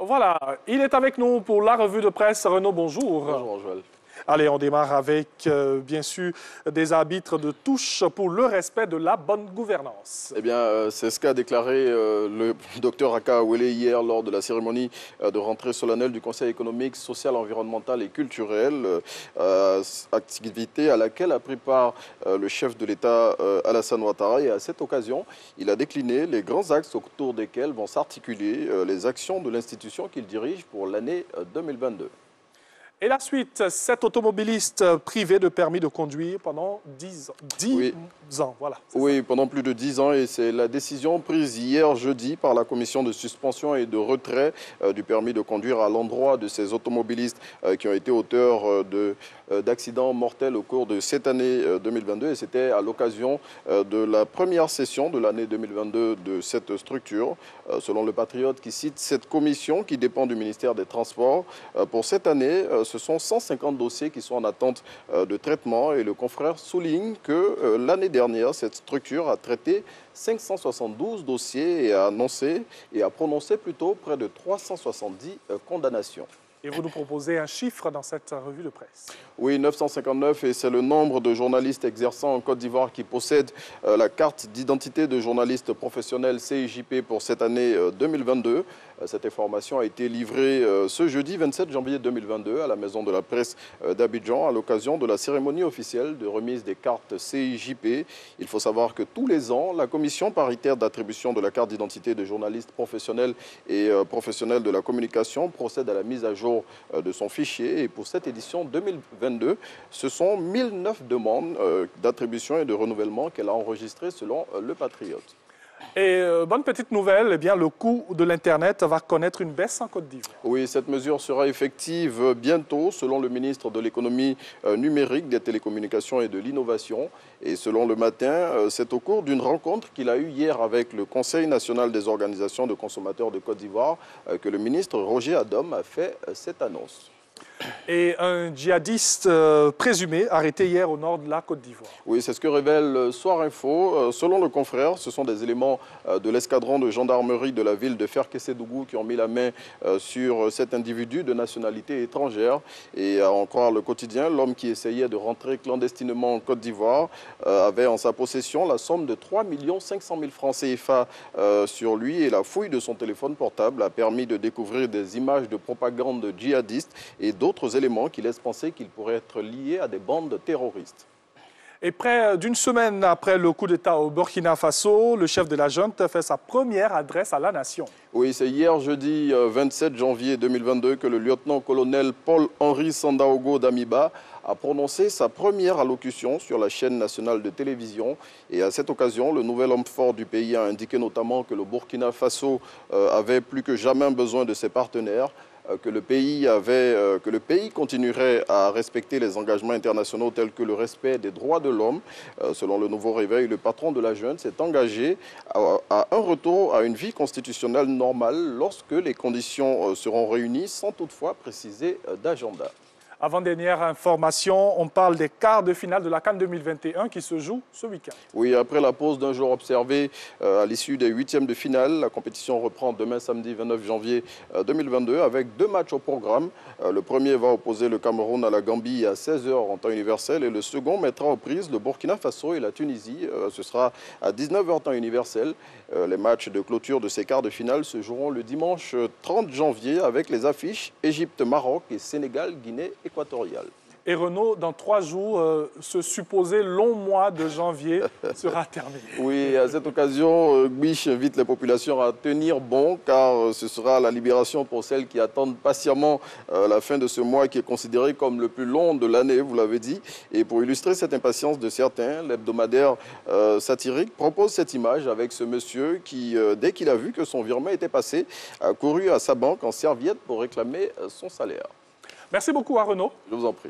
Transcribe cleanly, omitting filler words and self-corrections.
Voilà, il est avec nous pour la revue de presse. Renaud, bonjour. Bonjour, Joël. Allez, on démarre avec, bien sûr, des arbitres de touche pour le respect de la bonne gouvernance. Eh bien, c'est ce qu'a déclaré le docteur Aka Awele hier lors de la cérémonie de rentrée solennelle du Conseil économique, social, environnemental et culturel, activité à laquelle a pris part le chef de l'État Alassane Ouattara. Et à cette occasion, il a décliné les grands axes autour desquels vont s'articuler les actions de l'institution qu'il dirige pour l'année 2022. Et la suite, 7 automobilistes privés de permis de conduire pendant 10 ans. Voilà, oui, pendant plus de 10 ans. Et c'est la décision prise hier jeudi par la commission de suspension et de retrait du permis de conduire à l'endroit de ces automobilistes qui ont été auteurs d'accidents mortels au cours de cette année 2022. Et c'était à l'occasion de la première session de l'année 2022 de cette structure. Selon le Patriote qui cite cette commission qui dépend du ministère des Transports, pour cette année, ce sont 150 dossiers qui sont en attente de traitement. Et le confrère souligne que l'année dernière, cette structure a traité 572 dossiers et a prononcé plutôt près de 370 condamnations. Et vous nous proposez un chiffre dans cette revue de presse. Oui, 959, et c'est le nombre de journalistes exerçant en Côte d'Ivoire qui possèdent la carte d'identité de journaliste professionnel CIJP pour cette année 2022. Cette information a été livrée ce jeudi 27 janvier 2022 à la Maison de la Presse d'Abidjan à l'occasion de la cérémonie officielle de remise des cartes CIJP. Il faut savoir que tous les ans, la commission paritaire d'attribution de la carte d'identité de journaliste professionnel et professionnel de la communication procède à la mise à jour de son fichier. Et pour cette édition 2022, ce sont 1009 demandes d'attribution et de renouvellement qu'elle a enregistrées selon le Patriote. Et bonne petite nouvelle, eh bien, le coût de l'Internet va connaître une baisse en Côte d'Ivoire. Oui, cette mesure sera effective bientôt, selon le ministre de l'économie numérique, des télécommunications et de l'innovation. Et selon Le Matin, c'est au cours d'une rencontre qu'il a eue hier avec le Conseil national des organisations de consommateurs de Côte d'Ivoire que le ministre Roger Adom a fait cette annonce. Et un djihadiste présumé arrêté hier au nord de la Côte d'Ivoire. Oui, c'est ce que révèle Soir Info. Selon le confrère, ce sont des éléments de l'escadron de gendarmerie de la ville de Ferkessédougou qui ont mis la main sur cet individu de nationalité étrangère. Et à en croire le quotidien, l'homme qui essayait de rentrer clandestinement en Côte d'Ivoire avait en sa possession la somme de 3 500 000 francs CFA sur lui. Et la fouille de son téléphone portable a permis de découvrir des images de propagande djihadiste et d'autres éléments qui laissent penser qu'il pourrait être lié à des bandes terroristes. Et près d'une semaine après le coup d'État au Burkina Faso, le chef de la junte fait sa première adresse à la nation. Oui, c'est hier jeudi 27 janvier 2022 que le lieutenant-colonel Paul-Henri Sandaogo Damiba a prononcé sa première allocution sur la chaîne nationale de télévision. Et à cette occasion, le nouvel homme fort du pays a indiqué notamment que le Burkina Faso avait plus que jamais besoin de ses partenaires, que le pays continuerait à respecter les engagements internationaux tels que le respect des droits de l'homme. Selon le Nouveau Réveil, le patron de la junte s'est engagé à un retour à une vie constitutionnelle normale lorsque les conditions seront réunies, sans toutefois préciser d'agenda. Avant-dernière information, on parle des quarts de finale de la CAN 2021 qui se jouent ce week-end. Oui, après la pause d'un jour observé à l'issue des huitièmes de finale, la compétition reprend demain samedi 29 janvier 2022 avec 2 matchs au programme. Le premier va opposer le Cameroun à la Gambie à 16 h en temps universel et le second mettra aux prises le Burkina Faso et la Tunisie. Ce sera à 19 h temps universel. Les matchs de clôture de ces quarts de finale se joueront le dimanche 30 janvier avec les affiches Égypte-Maroc et Sénégal-Guinée équatoriale. Et Renaud, dans 3 jours, ce supposé long mois de janvier sera terminé. Oui, à cette occasion, Biche invite les populations à tenir bon car ce sera la libération pour celles qui attendent patiemment la fin de ce mois qui est considéré comme le plus long de l'année, vous l'avez dit. Et pour illustrer cette impatience de certains, l'hebdomadaire satirique propose cette image avec ce monsieur qui, dès qu'il a vu que son virement était passé, a couru à sa banque en serviette pour réclamer son salaire. Merci beaucoup à Renaud. Je vous en prie.